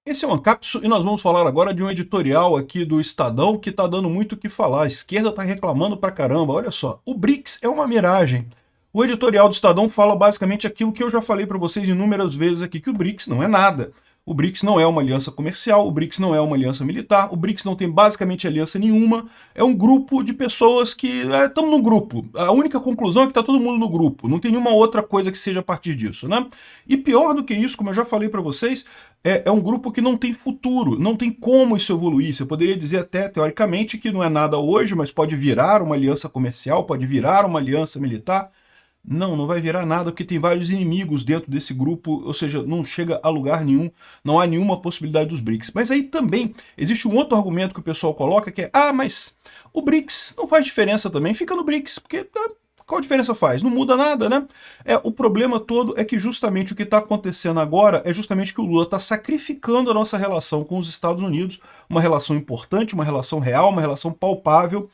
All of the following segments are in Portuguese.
Esse é o Ancapsu e nós vamos falar agora de um editorial aqui do Estadão que está dando muito o que falar. A esquerda está reclamando pra caramba. Olha só, o BRICS é uma miragem. O editorial do Estadão fala basicamente aquilo que eu já falei para vocês inúmeras vezes aqui, que o BRICS não é nada. O BRICS não é uma aliança comercial, o BRICS não é uma aliança militar, o BRICS não tem basicamente aliança nenhuma. É um grupo de pessoas que estão no grupo. A única conclusão é que está todo mundo no grupo. Não tem nenhuma outra coisa que seja a partir disso, né? E pior do que isso, como eu já falei para vocês, é um grupo que não tem futuro, não tem como isso evoluir. Você poderia dizer até, teoricamente, que não é nada hoje, mas pode virar uma aliança comercial, pode virar uma aliança militar. Não, não vai virar nada, porque tem vários inimigos dentro desse grupo, ou seja, não chega a lugar nenhum, não há nenhuma possibilidade dos BRICS. Mas aí também existe um outro argumento que o pessoal coloca, que é, mas o BRICS não faz diferença também, fica no BRICS, porque qual diferença faz? Não muda nada, né? O problema todo é que justamente o que está acontecendo agora é justamente que o Lula está sacrificando a nossa relação com os Estados Unidos, uma relação importante, uma relação real, uma relação palpável,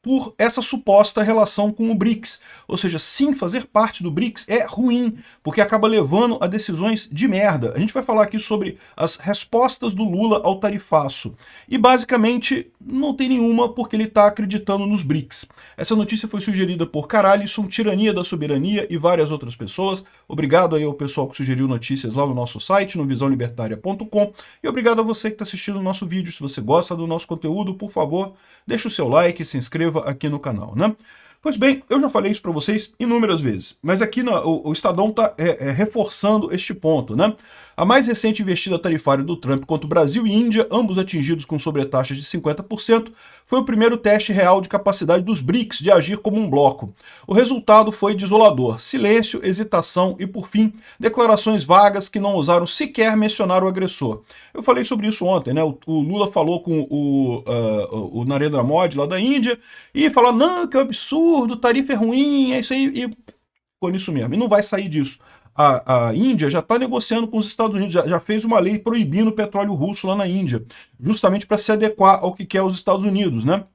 por essa suposta relação com o BRICS. Ou seja, sim, fazer parte do BRICS é ruim, porque acaba levando a decisões de merda. A gente vai falar aqui sobre as respostas do Lula ao tarifaço. E basicamente não tem nenhuma, porque ele está acreditando nos BRICS. Essa notícia foi sugerida por Caralison, Tirania da Soberania e várias outras pessoas. Obrigado aí ao pessoal que sugeriu notícias lá no nosso site, no visãolibertaria.com. E obrigado a você que está assistindo o nosso vídeo. Se você gosta do nosso conteúdo, por favor, deixa o seu like, se inscreva aqui no canal, né? Pois bem, eu já falei isso para vocês inúmeras vezes, mas aqui o Estadão está reforçando este ponto, né? A mais recente investida tarifária do Trump contra o Brasil e Índia, ambos atingidos com sobretaxas de 50%, foi o primeiro teste real de capacidade dos BRICS de agir como um bloco. O resultado foi desolador: silêncio, hesitação e, por fim, declarações vagas que não ousaram sequer mencionar o agressor. Eu falei sobre isso ontem, né? O Lula falou com o Narendra Modi lá da Índia e falou, não, que é um absurdo, tarifa é ruim, é isso aí, e ficou nisso mesmo. E não vai sair disso. A Índia já está negociando com os Estados Unidos, já fez uma lei proibindo o petróleo russo lá na Índia, justamente para se adequar ao que quer os Estados Unidos, né?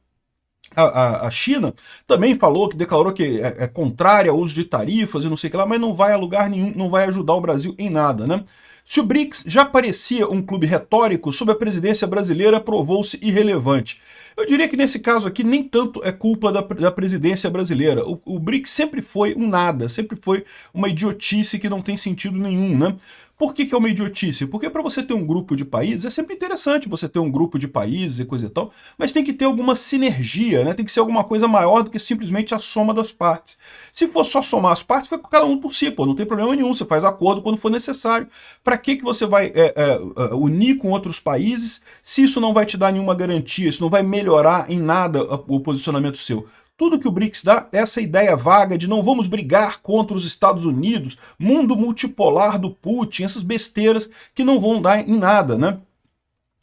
A China também falou, que declarou que é contrária ao uso de tarifas e não sei o que lá, mas não vai a lugar nenhum, não vai ajudar o Brasil em nada, né? Se o BRICS já parecia um clube retórico, sob a presidência brasileira provou-se irrelevante. Eu diria que nesse caso aqui nem tanto é culpa da presidência brasileira. O BRICS sempre foi um nada, sempre foi uma idiotice que não tem sentido nenhum, né? Por que é uma idiotice? Porque para você ter um grupo de países, é sempre interessante você ter um grupo de países e coisa e tal, mas tem que ter alguma sinergia, né? Tem que ser alguma coisa maior do que simplesmente a soma das partes. Se for só somar as partes, fica cada um por si, pô, não tem problema nenhum, você faz acordo quando for necessário. Para que você vai unir com outros países se isso não vai te dar nenhuma garantia, isso não vai melhorar em nada o posicionamento seu? Tudo que o BRICS dá é essa ideia vaga de não vamos brigar contra os Estados Unidos, mundo multipolar do Putin, essas besteiras que não vão dar em nada, né?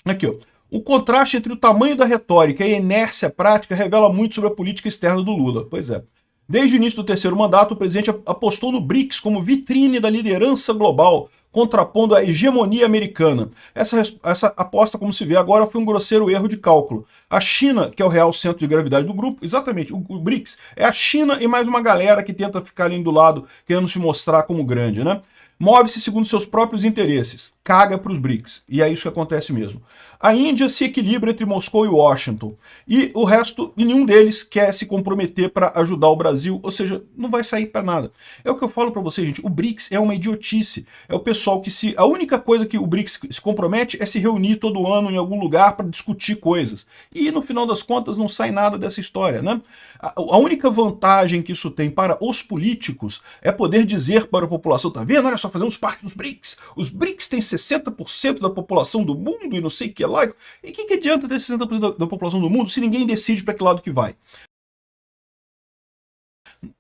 Aqui, ó. O contraste entre o tamanho da retórica e a inércia prática revela muito sobre a política externa do Lula. Pois é. Desde o início do terceiro mandato, o presidente apostou no BRICS como vitrine da liderança global, contrapondo a hegemonia americana. Essa aposta, como se vê agora, foi um grosseiro erro de cálculo. A China, que é o real centro de gravidade do grupo, exatamente, o BRICS é a China e mais uma galera que tenta ficar ali do lado, querendo se mostrar como grande, né? Move-se segundo seus próprios interesses, caga para os BRICS, e é isso que acontece mesmo. A Índia se equilibra entre Moscou e Washington, e o resto, e nenhum deles quer se comprometer para ajudar o Brasil, ou seja, não vai sair para nada. É o que eu falo para vocês, gente, o BRICS é uma idiotice, é o pessoal que a única coisa que o BRICS se compromete é se reunir todo ano em algum lugar para discutir coisas, e no final das contas não sai nada dessa história, né? A única vantagem que isso tem para os políticos é poder dizer para a população, tá vendo? Olha só, fazemos parte dos BRICS. Os BRICS têm 60% da população do mundo e não sei o que lá. E o que adianta ter 60% da população do mundo se ninguém decide para que lado que vai?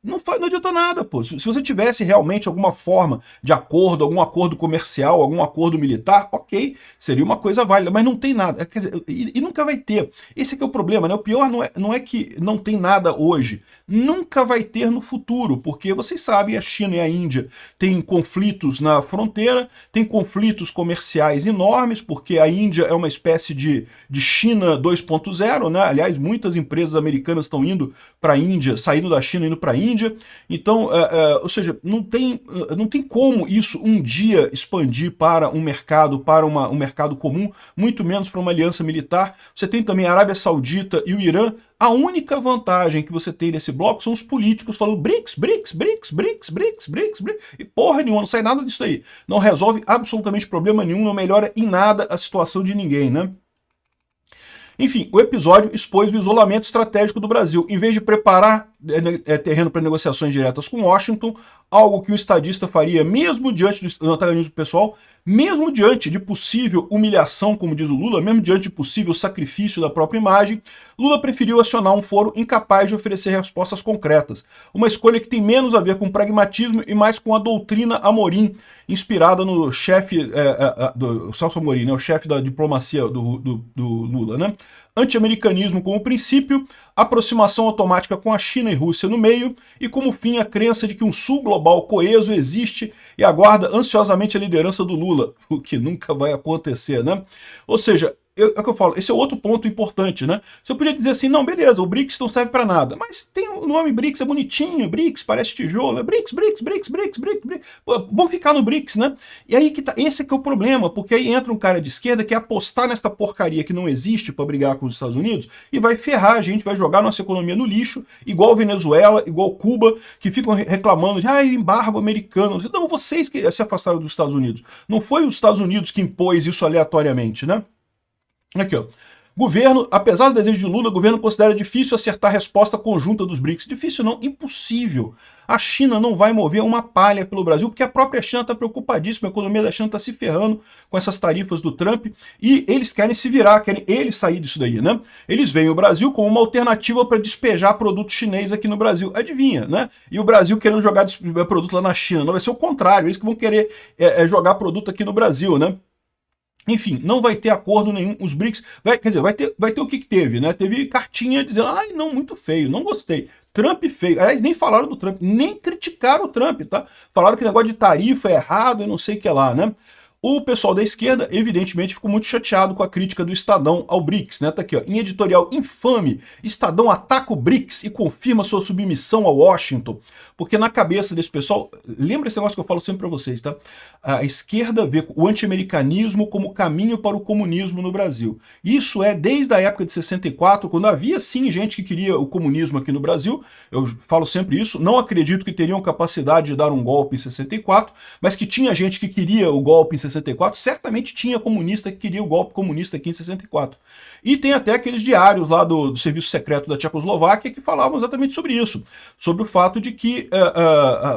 Não adianta nada, pô. Se você tivesse realmente alguma forma de acordo, algum acordo comercial, algum acordo militar, ok, seria uma coisa válida, mas não tem nada. Quer dizer, e nunca vai ter. Esse aqui é o problema, né? O pior não é que não tem nada hoje. Nunca vai ter no futuro, porque vocês sabem, a China e a Índia têm conflitos na fronteira, têm conflitos comerciais enormes, porque a Índia é uma espécie de China 2.0, né? Aliás, muitas empresas americanas estão indo para a Índia, saindo da China, indo para a Índia. Então, ou seja, não tem como isso um dia expandir para um mercado, um mercado comum, muito menos para uma aliança militar. Você tem também a Arábia Saudita e o Irã. A única vantagem que você tem nesse bloco são os políticos falando BRICS, BRICS, BRICS, BRICS, BRICS, BRICS, BRICS, e porra nenhuma, não sai nada disso aí. Não resolve absolutamente problema nenhum, não melhora em nada a situação de ninguém, né? Enfim, o episódio expôs o isolamento estratégico do Brasil. Em vez de preparar terreno para negociações diretas com Washington, algo que o estadista faria mesmo diante do antagonismo pessoal, mesmo diante de possível humilhação, como diz o Lula, mesmo diante de possível sacrifício da própria imagem, Lula preferiu acionar um foro incapaz de oferecer respostas concretas. Uma escolha que tem menos a ver com pragmatismo e mais com a doutrina Amorim, inspirada no chefe do Celso Amorim, né, o chefe da diplomacia do Lula, né? Anti-americanismo como princípio, aproximação automática com a China e Rússia no meio, e como fim a crença de que um sul global coeso existe e aguarda ansiosamente a liderança do Lula, o que nunca vai acontecer, né? Ou seja, é o que eu falo, esse é outro ponto importante, né? Você podia dizer assim, não, beleza, o BRICS não serve para nada, mas tem o nome BRICS, é bonitinho, BRICS, parece tijolo, é BRICS, BRICS, BRICS, BRICS, BRICS, BRICS. Pô, vão ficar no BRICS, né? E aí que tá, esse que é o problema, porque aí entra um cara de esquerda que é apostar nesta porcaria que não existe para brigar com os Estados Unidos e vai ferrar a gente, vai jogar nossa economia no lixo, igual Venezuela, igual Cuba, que ficam reclamando de embargo americano. Não, vocês que se afastaram dos Estados Unidos. Não foi os Estados Unidos que impôs isso aleatoriamente, né? Aqui, ó. Governo, apesar do desejo de Lula, o governo considera difícil acertar a resposta conjunta dos BRICS. Difícil não, impossível. A China não vai mover uma palha pelo Brasil, porque a própria China está preocupadíssima, a economia da China está se ferrando com essas tarifas do Trump, e eles querem se virar, querem eles sair disso daí, né? Eles veem o Brasil como uma alternativa para despejar produto chinês aqui no Brasil. Adivinha, né? E o Brasil querendo jogar produto lá na China. Não vai ser o contrário, eles que vão querer jogar produto aqui no Brasil, né? Enfim, não vai ter acordo nenhum, os BRICS, quer dizer, vai ter o que teve, né? Teve cartinha dizendo, não, muito feio, não gostei. Trump feio. Aliás, nem falaram do Trump, nem criticaram o Trump, tá? Falaram que o negócio de tarifa é errado e não sei o que lá, né? O pessoal da esquerda, evidentemente, ficou muito chateado com a crítica do Estadão ao BRICS, né? Tá aqui, ó, em editorial infame, Estadão ataca o BRICS e confirma sua submissão a Washington. Porque na cabeça desse pessoal, lembra esse negócio que eu falo sempre para vocês, tá? A esquerda vê o anti-americanismo como caminho para o comunismo no Brasil. Isso é desde a época de 64, quando havia sim gente que queria o comunismo aqui no Brasil. Eu falo sempre isso, não acredito que teriam capacidade de dar um golpe em 64, mas que tinha gente que queria o golpe em 64, certamente tinha comunista que queria o golpe comunista aqui em 64. E tem até aqueles diários lá do Serviço Secreto da Tchecoslováquia que falavam exatamente sobre isso, sobre o fato de que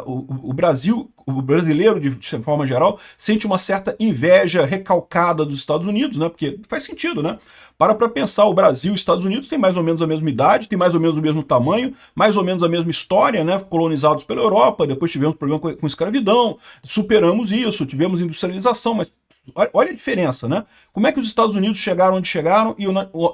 o brasileiro, de forma geral, sente uma certa inveja recalcada dos Estados Unidos, né? Porque faz sentido, né? Para pensar, o Brasil e os Estados Unidos têm mais ou menos a mesma idade, têm mais ou menos o mesmo tamanho, mais ou menos a mesma história, né? Colonizados pela Europa, depois tivemos problema com escravidão, superamos isso, tivemos industrialização, mas olha a diferença, né? Como é que os Estados Unidos chegaram onde chegaram e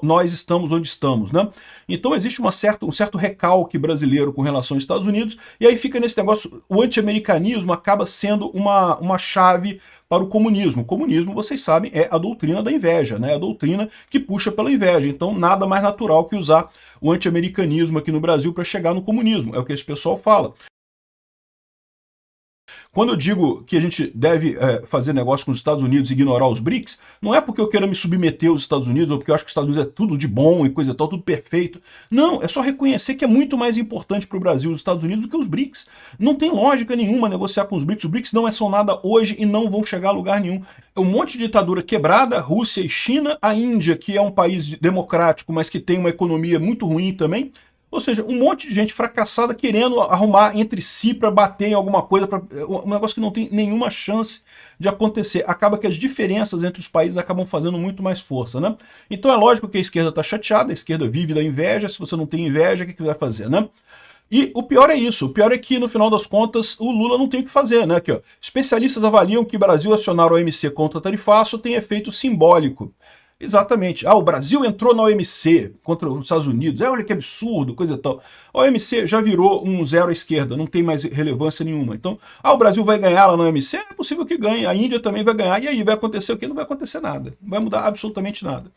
nós estamos onde estamos, né? Então existe um certo recalque brasileiro com relação aos Estados Unidos, e aí fica nesse negócio, o anti-americanismo acaba sendo uma chave para o comunismo. O comunismo, vocês sabem, é a doutrina da inveja, né? A doutrina que puxa pela inveja. Então nada mais natural que usar o anti-americanismo aqui no Brasil para chegar no comunismo, é o que esse pessoal fala. Quando eu digo que a gente deve fazer negócio com os Estados Unidos e ignorar os BRICS, não é porque eu queira me submeter aos Estados Unidos ou porque eu acho que os Estados Unidos é tudo de bom e coisa e tal, tudo perfeito. Não, é só reconhecer que é muito mais importante para o Brasil os Estados Unidos do que os BRICS. Não tem lógica nenhuma negociar com os BRICS. Os BRICS não são nada hoje e não vão chegar a lugar nenhum. É um monte de ditadura quebrada, Rússia e China, a Índia, que é um país democrático, mas que tem uma economia muito ruim também. Ou seja, um monte de gente fracassada querendo arrumar entre si para bater em alguma coisa, um negócio que não tem nenhuma chance de acontecer. Acaba que as diferenças entre os países acabam fazendo muito mais força, né? Então é lógico que a esquerda está chateada, a esquerda vive da inveja, se você não tem inveja, o que vai fazer, né? E o pior é isso, o pior é que, no final das contas, o Lula não tem o que fazer, né? Aqui, ó. Especialistas avaliam que o Brasil acionar o OMC contra tarifaço tem efeito simbólico. Exatamente. Ah, o Brasil entrou na OMC contra os Estados Unidos. Olha que absurdo, coisa e tal. A OMC já virou um zero à esquerda, não tem mais relevância nenhuma. Então, o Brasil vai ganhar lá na OMC? É possível que ganhe. A Índia também vai ganhar. E aí, vai acontecer o quê? Não vai acontecer nada. Não vai mudar absolutamente nada.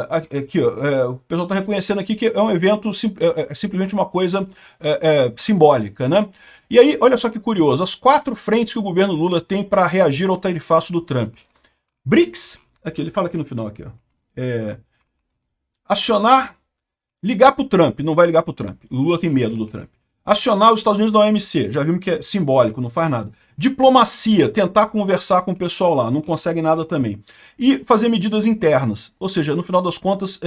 Aqui, ó, o pessoal está reconhecendo aqui que é um evento, simplesmente uma coisa simbólica, né? E aí, olha só que curioso, as 4 frentes que o governo Lula tem para reagir ao tarifaço do Trump. BRICS, aqui, ele fala aqui no final, aqui, ó, acionar, ligar para o Trump, não vai ligar para o Trump, o Lula tem medo do Trump. Acionar os Estados Unidos da OMC, já vimos que é simbólico, não faz nada. Diplomacia, tentar conversar com o pessoal lá, não consegue nada também. E fazer medidas internas, ou seja, no final das contas,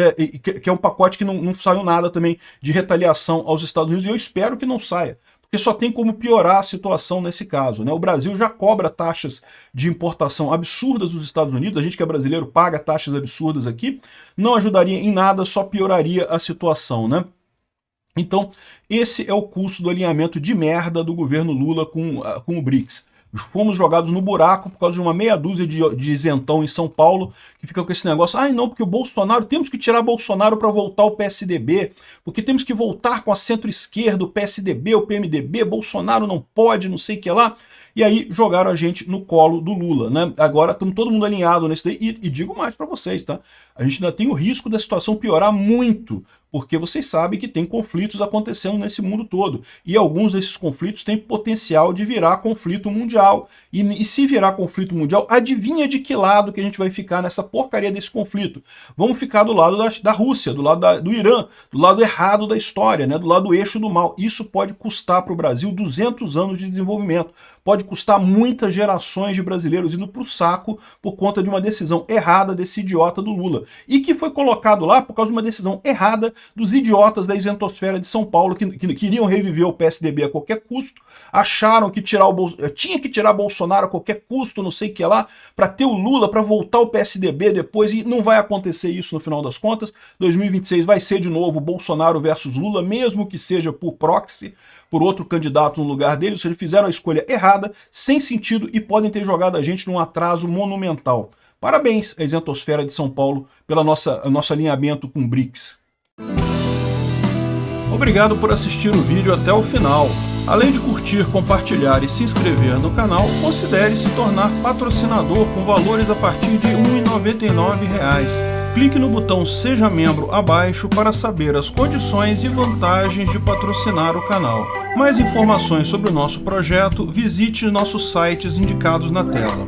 que é um pacote que não saiu nada também de retaliação aos Estados Unidos, e eu espero que não saia, porque só tem como piorar a situação nesse caso, né? O Brasil já cobra taxas de importação absurdas dos Estados Unidos, a gente que é brasileiro paga taxas absurdas aqui, não ajudaria em nada, só pioraria a situação, né? Então, esse é o custo do alinhamento de merda do governo Lula com o BRICS. Fomos jogados no buraco por causa de uma meia dúzia de isentão em São Paulo, que fica com esse negócio, não, porque o Bolsonaro, temos que tirar Bolsonaro para voltar ao PSDB, porque temos que voltar com a centro-esquerda, o PSDB, o PMDB, Bolsonaro não pode, não sei o que lá. E aí jogaram a gente no colo do Lula, né? Agora estamos todo mundo alinhado nesse daí, e digo mais para vocês, tá? A gente ainda tem o risco da situação piorar muito, porque vocês sabem que tem conflitos acontecendo nesse mundo todo, e alguns desses conflitos têm potencial de virar conflito mundial, e se virar conflito mundial, adivinha de que lado que a gente vai ficar nessa porcaria desse conflito? Vamos ficar do lado da Rússia, do lado do Irã, do lado errado da história, né? Do lado do eixo do mal. Isso pode custar para o Brasil 200 anos de desenvolvimento, pode custar muitas gerações de brasileiros indo para o saco por conta de uma decisão errada desse idiota do Lula, e que foi colocado lá por causa de uma decisão errada dos idiotas da isentosfera de São Paulo, que queriam reviver o PSDB a qualquer custo, acharam que tinha que tirar Bolsonaro a qualquer custo, não sei o que lá, para ter o Lula, para voltar o PSDB depois, e não vai acontecer isso no final das contas. 2026 vai ser de novo Bolsonaro versus Lula, mesmo que seja por proxy, por outro candidato no lugar dele. Ou seja, fizeram a escolha errada, sem sentido, e podem ter jogado a gente num atraso monumental. Parabéns à isentosfera de São Paulo pelo nosso alinhamento com o BRICS. Obrigado por assistir o vídeo até o final. Além de curtir, compartilhar e se inscrever no canal, considere se tornar patrocinador com valores a partir de R$ 1,99. Clique no botão Seja Membro abaixo para saber as condições e vantagens de patrocinar o canal. Mais informações sobre o nosso projeto, visite nossos sites indicados na tela.